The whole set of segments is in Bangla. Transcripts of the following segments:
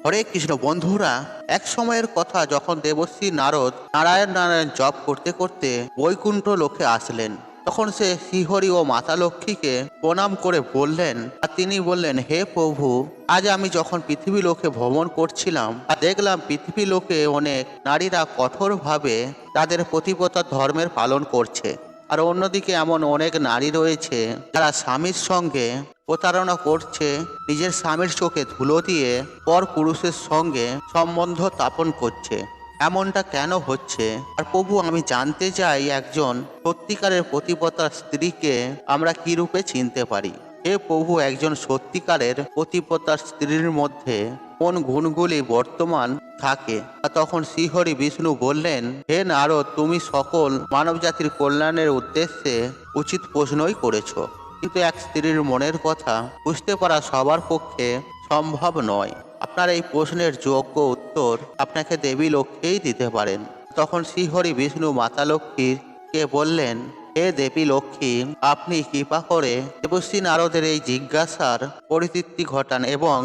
হরে কৃষ্ণ বন্ধুরা, এক সময়ের কথা যখন দেবশ্রী নারদ নারায়ণ নারায়ণ জপ করতে করতে বৈকুণ্ঠ লোকে আসলেন। তখন সে শ্রীহরি ও মাতা লক্ষ্মীকে প্রণাম করে বললেন, আর তিনি বললেন, হে প্রভু, আজ আমি যখন পৃথিবী লোকে ভ্রমণ করছিলাম আর দেখলাম পৃথিবী লোকে অনেক নারীরা কঠোরভাবে তাদের পতিব্রতা ধর্মের পালন করছে, আর অন্যদিকে এমন অনেক নারী রয়েছে যারা স্বামীর সঙ্গে প্রতারণা করছে, নিজের স্বামীর চোখে ধুলো দিয়ে পর পুরুষের সঙ্গে সম্বন্ধ স্থাপন করছে। এমনটা কেন হচ্ছে? আর প্রভু, আমি জানতে চাই একজন সত্যিকারের পতিব্রতার স্ত্রীকে আমরা কি রূপে চিনতে পারি। হে প্রভু, একজন সত্যিকারের পতিব্রতার স্ত্রীর মধ্যে কোন গুণগুলি বর্তমান থাকে? আর তখন শ্রীহরি বিষ্ণু বললেন, হে নারদ, তুমি সকল মানবজাতির কল্যাণের উদ্দেশ্যে উচিত প্রশ্নই করেছ, কিন্তু এক স্ত্রীর মনের কথা বুঝতে পারা সবার পক্ষে সম্ভব নয়। আপনার এই প্রশ্নের যোগ্য উত্তর আপনাকে দেবী লক্ষ্মীই দিতে পারেন। তখন শ্রীহরি বিষ্ণু মাতা লক্ষ্মীকে বললেন, হে দেবী লক্ষ্মী, আপনি কৃপা করে দেবশ্রী নারদের এই জিজ্ঞাসার পরিতৃপ্তি ঘটান এবং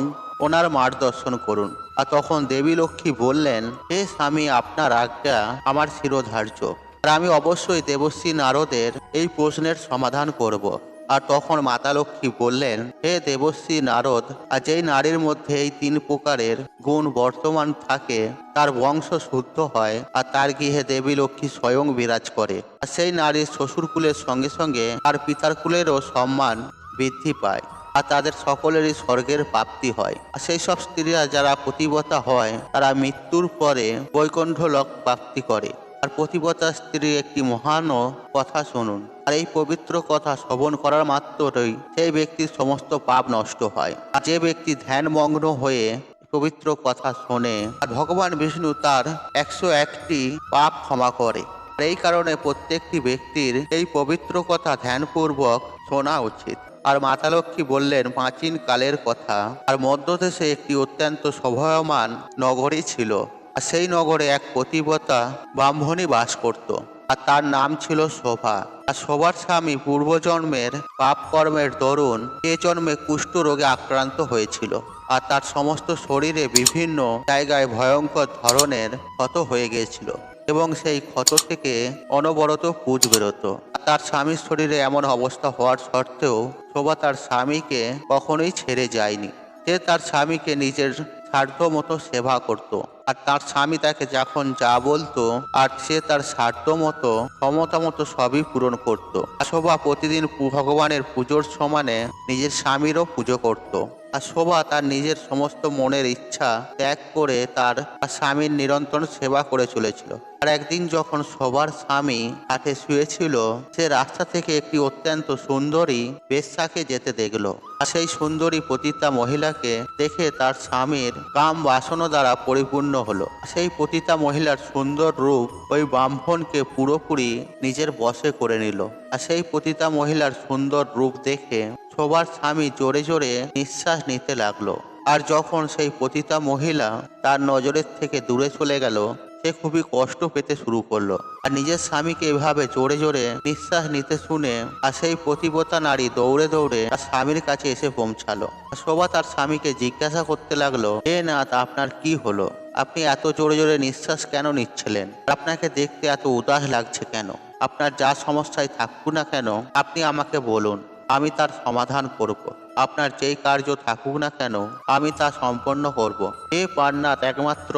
ওনার মার্গদর্শন করুন। আর তখন দেবী লক্ষ্মী বললেন, হে স্বামী, আপনার আজ্ঞা আমার শিরোধার্য, আর আমি অবশ্যই দেবশ্রী নারদের এই প্রশ্নের সমাধান করব। আর তখন মাতা লক্ষ্মী বললেন, হে দেবশ্রী নারদ, আর যেই নারীর মধ্যে এই 3 প্রকারের গুণ বর্তমান থাকে তার বংশ শুদ্ধ হয়, আর তার গৃহে দেবী লক্ষ্মী স্বয়ং বিরাজ করে, আর সেই নারীর শ্বশুরকুলের সঙ্গে সঙ্গে আর পিতার কুলেরও সম্মান বৃদ্ধি পায়, আর তাদের সকলেরই স্বর্গের প্রাপ্তি হয়। আর সেই সব স্ত্রীরা যারা পতিব্রতা হয় তারা মৃত্যুর পরে বৈকুণ্ঠ লোক প্রাপ্তি করে। আর পতিব্রতা স্ত্রীর একটি মহান কথা শুনুন, আর এই পবিত্র কথা শ্রবণ করার মাত্রই সেই ব্যক্তির সমস্ত পাপ নষ্ট হয়। আর যে ব্যক্তি ধ্যানমগ্ন হয়ে পবিত্র কথা শোনে, আর ভগবান বিষ্ণু তার 101টি পাপ ক্ষমা করে। আর এই কারণে প্রত্যেকটি ব্যক্তির এই পবিত্র কথা ধ্যানপূর্বক শোনা উচিত। আর মাতা লক্ষ্মী বললেন, প্রাচীন কালের কথা, আর মধ্যদেশে একটি অত্যন্ত শোভায়মান নগরী ছিল, আর সেই নগরে এক পতিব্রতা ব্রাহ্মণী বাস করত, আর তার নাম ছিল শোভা। আর শোভার স্বামী পূর্বজন্মের পাপ কর্মের দরুন এ জন্মে কুষ্ঠ রোগে আক্রান্ত হয়েছিল, আর তার সমস্ত শরীরে বিভিন্ন জায়গায় ভয়ঙ্কর ধরনের ক্ষত হয়ে গিয়েছিল, এবং সেই ক্ষত থেকে অনবরত পুঁজ বেরোতো। তার স্বামীর শরীরে এমন অবস্থা হওয়ার সত্ত্বেও শোভা তার স্বামীকে কখনোই ছেড়ে যায়নি। সে তার স্বামীকে নিজের সাধ্য মতো সেবা করত, আর তার স্বামী তাকে যখন যা বলতো আর সে তার সাধ্য মতো ক্ষমতা মতো সবই পূরণ করত। শোভা প্রতিদিন ভগবানের পুজোর সমানে নিজের স্বামীরও পুজো করত। আর শোভা তার নিজের সমস্ত মনের ইচ্ছা ত্যাগ করে তার স্বামীর নিরন্তর সেবা করে চলেছিল। আর একদিন যখন শোভার স্বামী কাঠে শুয়েছিল, সে রাস্তা থেকে একটি অত্যন্ত সুন্দরী বেশ্যাকে যেতে দেখল। আর সেই সুন্দরী পতিতা মহিলাকে দেখে তার স্বামীর কাম বাসনা দ্বারা পরিপূর্ণ হলো। সেই পতিতা মহিলার সুন্দর রূপ ওই ব্রাহ্মণকে পুরোপুরি নিজের বশে করে নিল। আর সেই পতিতা মহিলার সুন্দর রূপ দেখে শোভার স্বামী জোরে জোরে নিঃশ্বাস নিতে লাগলো। আর যখন সেই পতিতা মহিলা তার নজরের থেকে দূরে চলে গেল, সে খুবই কষ্ট পেতে শুরু করলো। আর নিজের স্বামীকে এভাবে জোরে জোরে নিঃশ্বাস নিতে শুনে আর সেই পতিব্রতা নারী দৌড়ে দৌড়ে তার স্বামীর কাছে এসে পৌঁছালো। শোভা তার স্বামীকে জিজ্ঞাসা করতে লাগলো, হে নাথ, আপনার কি হলো? আপনি এত জোরে জোরে নিঃশ্বাস কেন নিচ্ছিলেন? আপনাকে দেখতে এত উদাস লাগছে কেন? আপনার যা সমস্যায় থাকুক না কেন, আপনি আমাকে বলুন, আমি তার সমাধান করব। আপনার যেই কার্য থাকুক না কেন, আমি তা সম্পন্ন করব। হে পার্নাথ, একমাত্র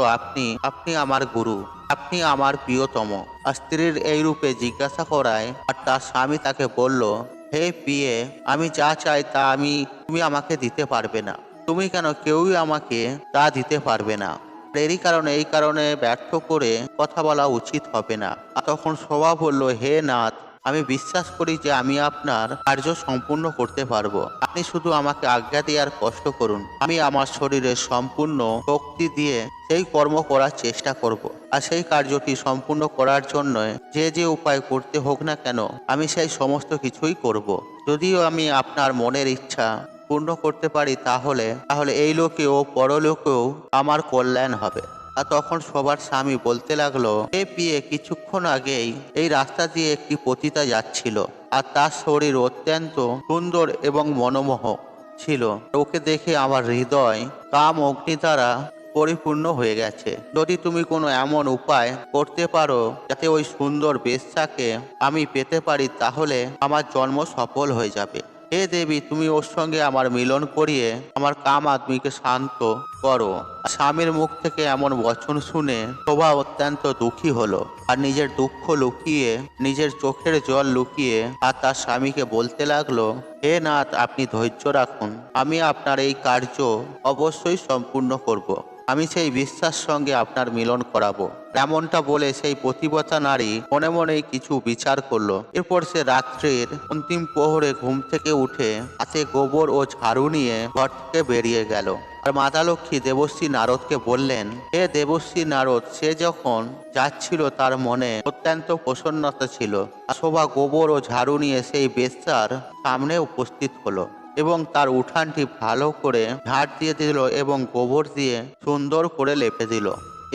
আপনি আমার গুরু, আপনি আমার প্রিয়তম। আর স্ত্রীর এই রূপে জিজ্ঞাসা করায় আর তার স্বামী তাকে বলল, হে প্রিয়ে, আমি যা চাই তা তুমি আমাকে দিতে পারবে না। তুমি কেন, কেউই আমাকে তা দিতে পারবে না। এই কারণে ব্যর্থ করে কথা বলা উচিত হবে না। আর তখন শোভা বলল, হে নাথ, আমি বিশ্বাস করি যে আমি আপনার কার্য সম্পূর্ণ করতে পারবো। আপনি শুধু আমাকে আজ্ঞা দিয়ে আর কষ্ট করুন। আমি আমার শরীরের সম্পূর্ণ শক্তি দিয়ে সেই কর্ম করার চেষ্টা করব। আর সেই কার্যটি সম্পূর্ণ করার জন্য যে যে উপায় করতে হোক না কেন, আমি সেই সমস্ত কিছুই করব। যদিও আমি আপনার মনের ইচ্ছা পূর্ণ করতে পারি, তাহলে এই লোকে ও পরলোকেও আমার কল্যাণ হবে। আর তখন সবার স্বামী বলতে লাগলো, এ প্রিয়ে, কিছুক্ষণ আগেই এই রাস্তা দিয়ে একটি পতিতা যাচ্ছিল, আর তার শরীর অত্যন্ত সুন্দর এবং মনোমোহক ছিল। ওকে দেখে আমার হৃদয় কাম অগ্নি দ্বারা পরিপূর্ণ হয়ে গেছে। যদি তুমি কোনো এমন উপায় করতে পারো যাতে ওই সুন্দর বেশ্যাকে আমি পেতে পারি, তাহলে আমার জন্ম সফল হয়ে যাবে। হে দেবী, তুমি ওর সঙ্গে আমার মিলন করিয়ে আমার কাম আদমিকে শান্ত করো। স্বামীর মুখ থেকে এমন বচন শুনে শোভা অত্যন্ত দুঃখী হলো, আর নিজের দুঃখ লুকিয়ে, নিজের চোখের জল লুকিয়ে আর তার স্বামীকে বলতে লাগলো, হে নাথ, আপনি ধৈর্য রাখুন, আমি আপনার এই কার্য অবশ্যই সম্পূর্ণ করব। আমি সেই বিশ্বাস সঙ্গে আপনার মিলন করাবো। এমনটা বলে সেই পতিব্রতা নারী মনে মনেই কিছু বিচার করলো। এরপর সে রাত্রের অন্তিম প্রহরে ঘুম থেকে উঠে হাতে গোবর ও ঝাড়ু নিয়ে ঘর থেকে বেরিয়ে গেল। আর মাতা লক্ষ্মী দেবশ্রী নারদকে বললেন, হে দেবশ্রী নারদ, সে যখন যাচ্ছিল তার মনে অত্যন্ত প্রসন্নতা ছিল। শোভা গোবর ও ঝাড়ু নিয়ে সেই বেশ্যার সামনে উপস্থিত হলো এবং তার উঠানটি ভালো করে ঝাড় দিয়ে দিল এবং গোবর দিয়ে সুন্দর করে লেপে দিল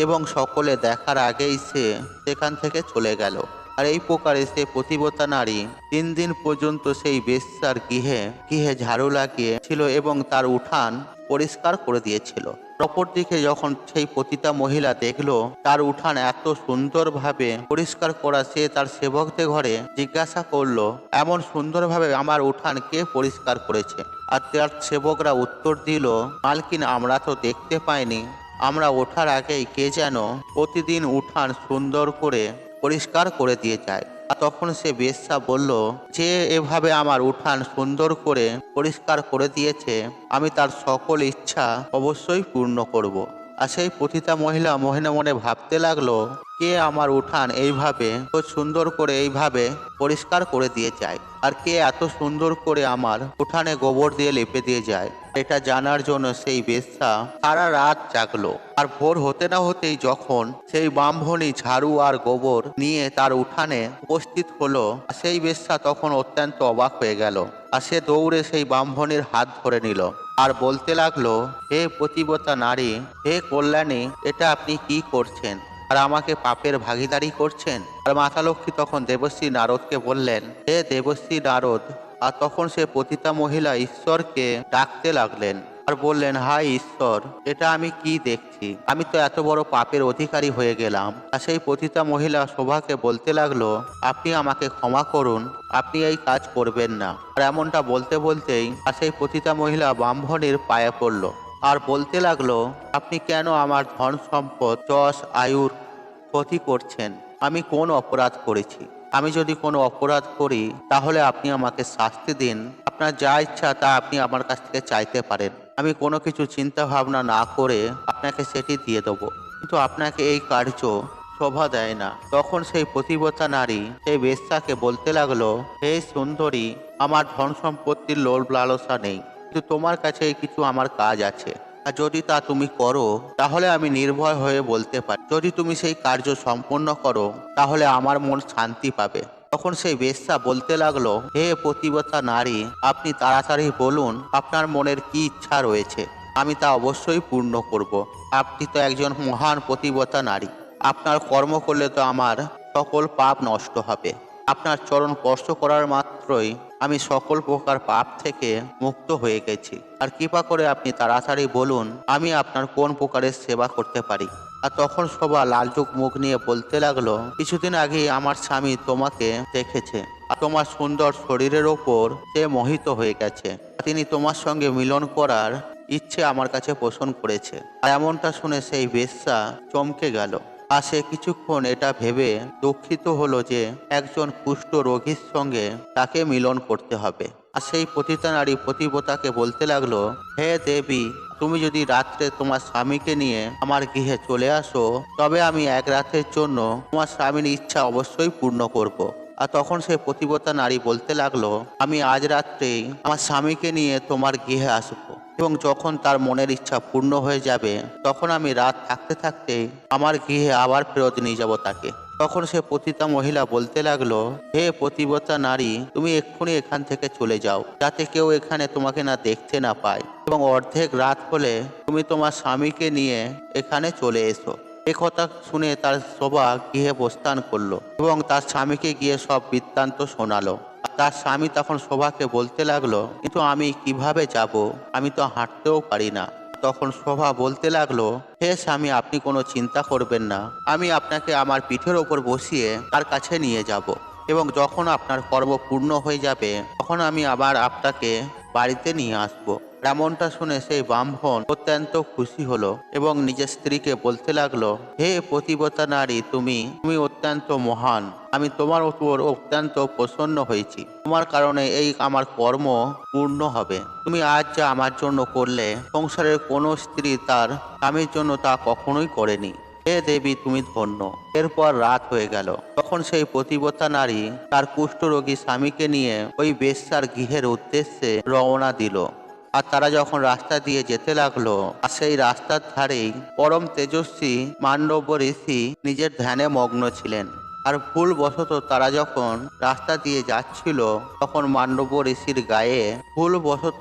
এবং সকলে দেখার আগেই সে সেখান থেকে চলে গেল। আর এই প্রকারে সে পতিব্রতা নারী 3 দিন পর্যন্ত সেই বেশ্যার গৃহে গৃহে ঝাড়ু লাগিয়েছিল এবং তার উঠান পরিষ্কার করে দিয়েছিল। অপরদিকে যখন সেই পতিতা মহিলা দেখলো তার উঠান এত সুন্দরভাবে পরিষ্কার করা, সে তার সেবকদের ঘরে জিজ্ঞাসা করলো, এমন সুন্দরভাবে আমার উঠান কে পরিষ্কার করেছে? আর তার সেবকরা উত্তর দিল, মালকিন, আমরা তো দেখতে পাইনি, আমরা ওঠার আগেই কে যেন প্রতিদিন উঠান সুন্দর করে পরিষ্কার করে দিয়ে যায়। আর তখন সে বেশ্যা বলল, যে এভাবে আমার উঠান সুন্দর করে পরিষ্কার করে দিয়েছে, আমি তার সকল ইচ্ছা অবশ্যই পূর্ণ করব। আর সেই পতিতা মহিলা মনে মনে ভাবতে লাগলো, কে আমার উঠান এইভাবে সুন্দর করে এইভাবে পরিষ্কার করে দিয়ে যায়, আর কে এত সুন্দর করে আমার উঠানে গোবর দিয়ে লেপে দিয়ে যায়। এটা জানার জন্য সেই বেশ্যা সারা রাত জাগলো। আর ভোর হতে না হতেই যখন সেই ব্রাহ্মণী ঝাড়ু আর গোবর নিয়ে তার উঠানে উপস্থিত হলো, সেই বেশ্যা তখন অত্যন্ত অবাক হয়ে গেল। আর সে দৌড়ে সেই ব্রাহ্মণীর হাত ধরে নিল আর বলতে লাগলো, হে পতিব্রতা নারী, হে কল্যাণী, এটা আপনি কি করছেন? আর আমাকে পাপের ভাগীদারি করছেন? আর মাতা লক্ষ্মী তখন দেবশ্রী নারদকে বললেন, হে দেবশ্রী নারদ। আর তখন সে পতিতা মহিলা ঈশ্বরকে ডাকতে লাগলেন আর বললেন, হায় ঈশ্বর, এটা আমি কি দেখছি? আমি তো এত বড় পাপের অধিকারী হয়ে গেলাম। আর সেই পতিতা মহিলা শোভাকে বলতে লাগলো, আপনি আমাকে ক্ষমা করুন, আপনি এই কাজ করবেন না। আর এমনটা বলতে বলতেই আর সেই পতিতা মহিলা ব্রাহ্মণের পায়ে পড়ল আর বলতে লাগলো, আপনি কেন আমার ধন সম্পদ, যশ, আয়ুর ক্ষতি করছেন? আমি কোন অপরাধ করেছি? আমি যদি কোনো অপরাধ করি তাহলে আপনি আমাকে শাস্তি দিন। আপনার যা ইচ্ছা তা আপনি আমার কাছ থেকে চাইতে পারেন, আমি কোনো কিছু চিন্তা ভাবনা না করে আপনাকে সেটি দিয়ে দেবো। কিন্তু আপনাকে এই কার্য শোভা দেয় না। তখন সেই পতিব্রতা নারী সেই বেশ্যাকে বলতে লাগলো, হে সুন্দরী, আমার ধন সম্পত্তির লোভ লালসা নেই, কিন্তু তোমার কাছে কিছু আমার কাজ আছে। আর যদি তা তুমি করো তাহলে আমি নির্ভয় হয়ে বলতে পারি, যদি তুমি সেই কার্য সম্পন্ন করো তাহলে আমার মন শান্তি পাবে। তখন সেই বেশ্যা বলতে লাগলো, হে পতিব্রতা নারী, আপনি তাড়াতাড়ি বলুন আপনার মনের কি ইচ্ছা রয়েছে, আমি তা অবশ্যই পূর্ণ করব। আপনি তো একজন মহান পতিব্রতা নারী, আপনার কর্ম করলে তো আমার সকল পাপ নষ্ট হবে। আপনার চরণ স্পর্শ করার মাত্রই আমি সকল প্রকার পাপ থেকে মুক্ত হয়ে গেছি। আর কৃপা করে আপনি তাড়াতাড়ি বলুন আমি আপনার কোন প্রকারের সেবা করতে পারি। আর তখন শোভা লালচুক মুখ নিয়ে বলতে লাগলো, কিছুদিন আগে আমার স্বামী তোমাকে দেখেছে আর তোমার সুন্দর শরীরের ওপর সে মোহিত হয়ে গেছে। তিনি তোমার সঙ্গে মিলন করার ইচ্ছে আমার কাছে পোষণ করেছে। আর এমনটা শুনে সেই বেশ্যা চমকে গেল। আর সে কিছুক্ষণ এটা ভেবে দুঃখিত হলো যে একজন কুষ্ঠ রোগীর সঙ্গে তাকে মিলন করতে হবে। আর সেই পতিতা নারী পতিব্রতাকে বলতে লাগলো, হে দেবী, তুমি যদি রাত্রে তোমার স্বামীকে নিয়ে আমার গৃহে চলে আসো, তবে আমি এক রাতের জন্য তোমার স্বামীর ইচ্ছা অবশ্যই পূর্ণ করব। আর তখন সেই পতিব্রতা নারী বলতে লাগলো, আমি আজ রাত্রেই আমার স্বামীকে নিয়ে তোমার গৃহে আসবো এবং যখন তার মনের ইচ্ছা পূর্ণ হয়ে যাবে তখন আমি রাত থাকতে থাকতেই আমার গৃহে আবার ফেরত নিয়ে যাব তাকে। তখন সে পতিতা মহিলা বলতে লাগলো, হে পতিব্রতা নারী, তুমি এক্ষুনি এখান থেকে চলে যাও, যাতে কেউ এখানে তোমাকে না দেখতে না পায়, এবং অর্ধেক রাত হলে তুমি তোমার স্বামীকে নিয়ে এখানে চলে এসো। একথা শুনে তার শোভা গৃহে প্রস্থান করলো এবং তার স্বামীকে গিয়ে সব বৃত্তান্ত শোনালো। তার স্বামী তখন শোভাকে বলতে লাগলো, কিন্তু আমি কিভাবে যাব? আমি তো হাঁটতেও পারি না। তখন শোভা বলতে লাগলো, হে স্বামী, আপনি কোনো চিন্তা করবেন না। আমি আপনাকে আমার পিঠের ওপর বসিয়ে তার কাছে নিয়ে যাব, এবং যখন আপনার কর্ম পূর্ণ হয়ে যাবে তখন আমি আবার আপনাকে বাড়িতে নিয়ে আসব। এমনটা শুনে সেই ব্রাহ্মণ অত্যন্ত খুশি হলো এবং নিজের স্ত্রীকে বলতে লাগলো, হে পতিব্রতা নারী, তুমি তুমি অত্যন্ত মহান। আমি তোমার উপর অত্যন্ত প্রসন্ন হয়েছি। তোমার কারণে এই আমার কর্ম পূর্ণ হবে। তুমি আজ যা আমার জন্য করলে, সংসারের কোনো স্ত্রী তার স্বামীর জন্য তা কখনোই করেনি। হে দেবী, তুমি ধন্য। এরপর রাত হয়ে গেল। তখন সেই পতিব্রতা নারী তার কুষ্ঠরোগী স্বামীকে নিয়ে ওই বেশ্যার গৃহের উদ্দেশ্যে রওনা দিল। আর তারা যখন রাস্তা দিয়ে যেতে লাগলো, আর সেই রাস্তার ধারেই পরম তেজস্বী মান্ডব ঋষি নিজের ধ্যানে মগ্ন ছিলেন। আর ভুলবশত তারা যখন রাস্তা দিয়ে যাচ্ছিল, তখন মান্ডব ঋষির গায়ে ভুলবশত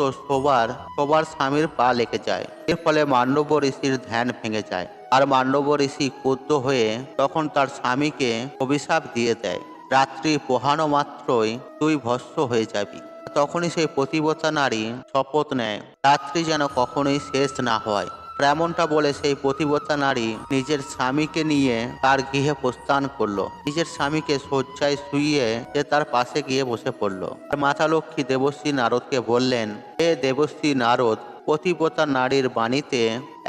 সবার স্বামীর পা লেগে যায়। এর ফলে মান্ডব ঋষির ধ্যান ভেঙে যায়। আর মান্ডব ঋষি ক্রুদ্ধ হয়ে তখন তার স্বামীকে অভিশাপ দিয়ে দেয়, রাত্রি পোহানো মাত্রই তুই ভস্ম হয়ে যাবি। তখনই সেই পতিব্রতা নারী শপথ নেয়, রাত্রি যেন কখনোই শেষ না হয়। এমনটা বলে সেই পতিব্রতা নারী নিজের স্বামীকে নিয়ে তার গৃহে প্রস্থান করলো। নিজের স্বামীকে শয্যায় শুইয়ে সে তার পাশে গিয়ে বসে পড়লো। আর মাতা লক্ষ্মী দেবশ্রী নারদকে বললেন, হে দেবশ্রী নারদ, পতিব্রতা নারীর বাণীতে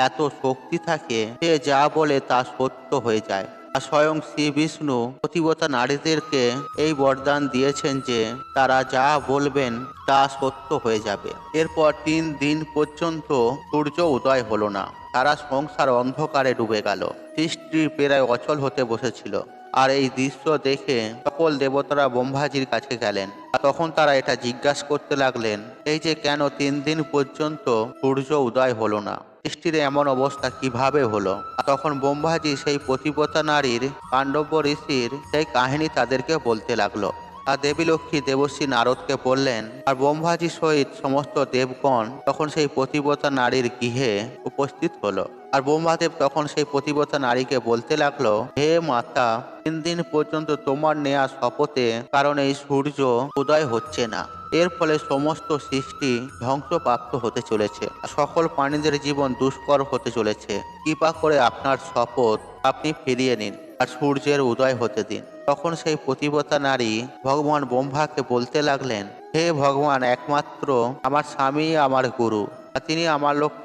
এত শক্তি থাকে, সে যা বলে তা সত্য হয়ে যায়। আর স্বয়ং শ্রী বিষ্ণু পতিব্রতা নারীদেরকে এই বরদান দিয়েছেন যে তারা যা বলবেন তা সত্য হয়ে যাবে। এরপর 3 দিন পর্যন্ত সূর্য উদয় হলো না। তারা সংসার অন্ধকারে ডুবে গেল। সৃষ্টি প্রায় অচল হতে বসেছিল। আর এই দৃশ্য দেখে সকল দেবতারা ব্রহ্মাজির কাছে গেলেন। আর তখন তারা এটা জিজ্ঞাসা করতে লাগলেন, এই যে কেন 3 দিন পর্যন্ত সূর্য উদয় হলো না, সৃষ্টির এমন অবস্থা কিভাবে হলো? তখন ব্রহ্মাজি সেই পতিব্রতা নারীর পাণ্ডব ঋষির সেই কাহিনী তাদেরকে বলতে লাগলো। আর দেবী লক্ষ্মী দেবশ্রী নারদকে বললেন, আর ব্রহ্মাজি সহিত সমস্ত দেবগণ তখন সেই পতিব্রতা নারীর গৃহে উপস্থিত হলো। আর ব্রহ্মাদেব তখন সেই পতিব্রতা নারীকে বলতে লাগলো, হে মাতা, 3 দিন পর্যন্ত তোমার নেয়া শপথে কারণ এই সূর্য উদয় হচ্ছে না। এর ফলে সমস্ত সৃষ্টি ধ্বংসপ্রাপ্ত হতে চলেছে। সকল প্রাণীদের জীবন দুষ্কর হতে চলেছে। কৃপা করে আপনার শপথ আপনি ফিরিয়ে নিন আর সূর্যের উদয় হতে দিন। তখন সেই পতিব্রতা নারী ভগবান ব্রহ্মাকে বলতে লাগলেন, হে ভগবান, একমাত্র আমার স্বামী আমার গুরু। আর তিনি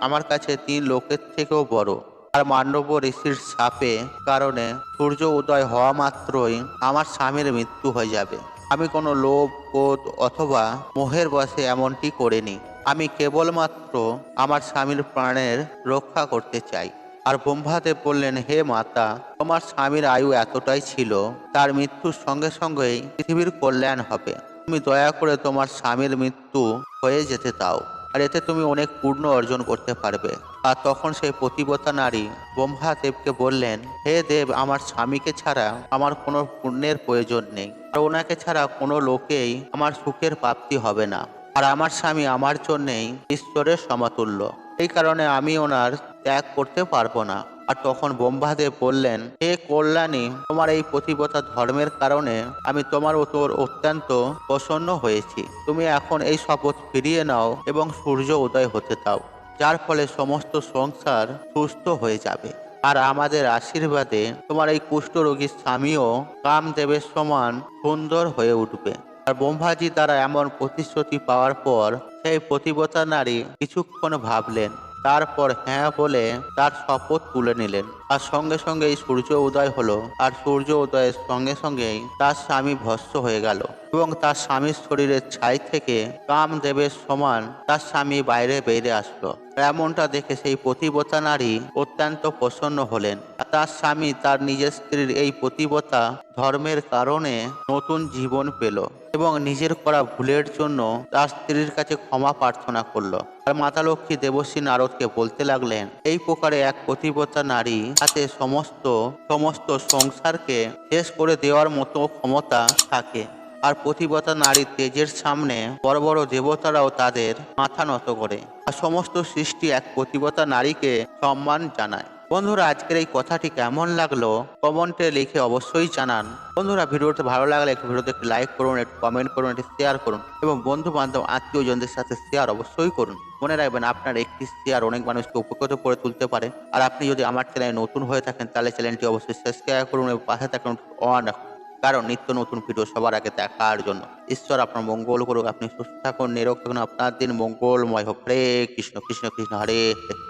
আমার কাছে 3 লোকের থেকেও বড়। আর মান্ডব ঋষির শাপে কারণে সূর্য উদয় হওয়া মাত্রই আমার স্বামীর মৃত্যু হয়ে যাবে। আমি কোনো লোভ, ক্রোধ অথবা মোহের বশে এমনটি করিনি। আমি কেবলমাত্র আমার স্বামীর প্রাণের রক্ষা করতে চাই। আর ব্রহ্মাদেব বললেন, হে মাতা, তোমার স্বামীর আয়ু এতটাই ছিল, তার মৃত্যুর সঙ্গে সঙ্গেই পৃথিবীর কল্যাণ হবে। তুমি দয়া করে তোমার স্বামীর মৃত্যু হয়ে যেতে দাও, আর এতে তুমি অনেক পুণ্য অর্জন করতে পারবে। আর তখন সেই পতিব্রতা নারী ব্রহ্মাদেবকে বললেন, হে দেব, আমার স্বামীকে ছাড়া আমার কোনো পুণ্যের প্রয়োজন নেই। আর ওনাকে ছাড়া কোনো লোকেই আমার সুখের প্রাপ্তি হবে না। আর আমার স্বামী আমার জন্যেই ঈশ্বরের সমতুল্য। এই কারণে আমি ওনার ত্যাগ করতে পারবো না। আর তখন ব্রহ্মাদেব বললেন, হে কল্যাণী, তোমার এই পতিব্রতা ধর্মের কারণে আমি তোমার উপর অত্যন্ত প্রসন্ন হয়েছি। তুমি এখন এই শপথ ফিরিয়ে নাও এবং সূর্য উদয় হতে দাও, যার ফলে সমস্ত সংসার সুস্থ হয়ে যাবে। আর আমাদের আশীর্বাদে তোমার এই কুষ্ঠরোগী স্বামীও কামদেবের সমান সুন্দর হয়ে উঠবে। আর ব্রহ্মাজি দ্বারা এমন প্রতিশ্রুতি পাওয়ার পর সেই পতিব্রতা নারী কিছুক্ষণ ভাবলেন, তারপর হ্যাঁ বলে তার শপথ তুলে নিলেন। আর সঙ্গে সঙ্গেই সূর্য উদয় হলো। আর সূর্য উদয়ের সঙ্গে সঙ্গেই তার স্বামী ভস্ম হয়ে গেল এবং তার স্বামীর শরীরের ছাই থেকে কামদেবের সমান তার স্বামী বাইরে বেরিয়ে আসলো। এমনটা দেখে সেই পতিব্রতা নারী অত্যন্ত প্রসন্ন হলেন। আর তার স্বামী তার নিজের স্ত্রীর এই পতিব্রতা ধর্মের কারণে নতুন জীবন পেল এবং নিজের করা ভুলের জন্য তার স্ত্রীর কাছে ক্ষমা প্রার্থনা করলো। আর মাতা লক্ষ্মী দেবশ্রী নারদকে বলতে লাগলেন, এই প্রকারে এক পতিব্রতা নারী হাতে সমস্ত সংসারকে শেষ করে দেওয়ার মতো ক্ষমতা থাকে। আর পতিব্রতা নারীর তেজের সামনে বড় বড় দেবতারাও তাদের মাথা নত করে। আর সমস্ত সৃষ্টি এক পতিব্রতা নারীকে সম্মান জানায়। বন্ধুরা, আজকের এই কথাটি কেমন লাগলো কমেন্টে লিখে অবশ্যই জানান। বন্ধুরা, ভিডিওতে ভালো লাগলে ভিডিওতে একটি লাইক করুন, একটু কমেন্ট করুন, একটি শেয়ার করুন এবং বন্ধু বান্ধব আত্মীয়জনদের সাথে শেয়ার অবশ্যই করুন। মনে রাখবেন, আপনার একটি শেয়ার অনেক মানুষকে উপকৃত করে তুলতে পারে। আর আপনি যদি আমার চ্যানেলে নতুন হয়ে থাকেন তাহলে চ্যানেলটি অবশ্যই সাবস্ক্রাইব করুন এবং পাশে থাকুন অন রাখুন, কারণ নিত্য নতুন ভিডিও সবার আগে দেখার জন্য। ঈশ্বর আপনার মঙ্গল করুক, আপনি সুস্থ থাকুন, নিরোগ থাকুন, আপনার দিন মঙ্গলময় হোক। হরে কৃষ্ণ কৃষ্ণ কৃষ্ণ হরে হরে।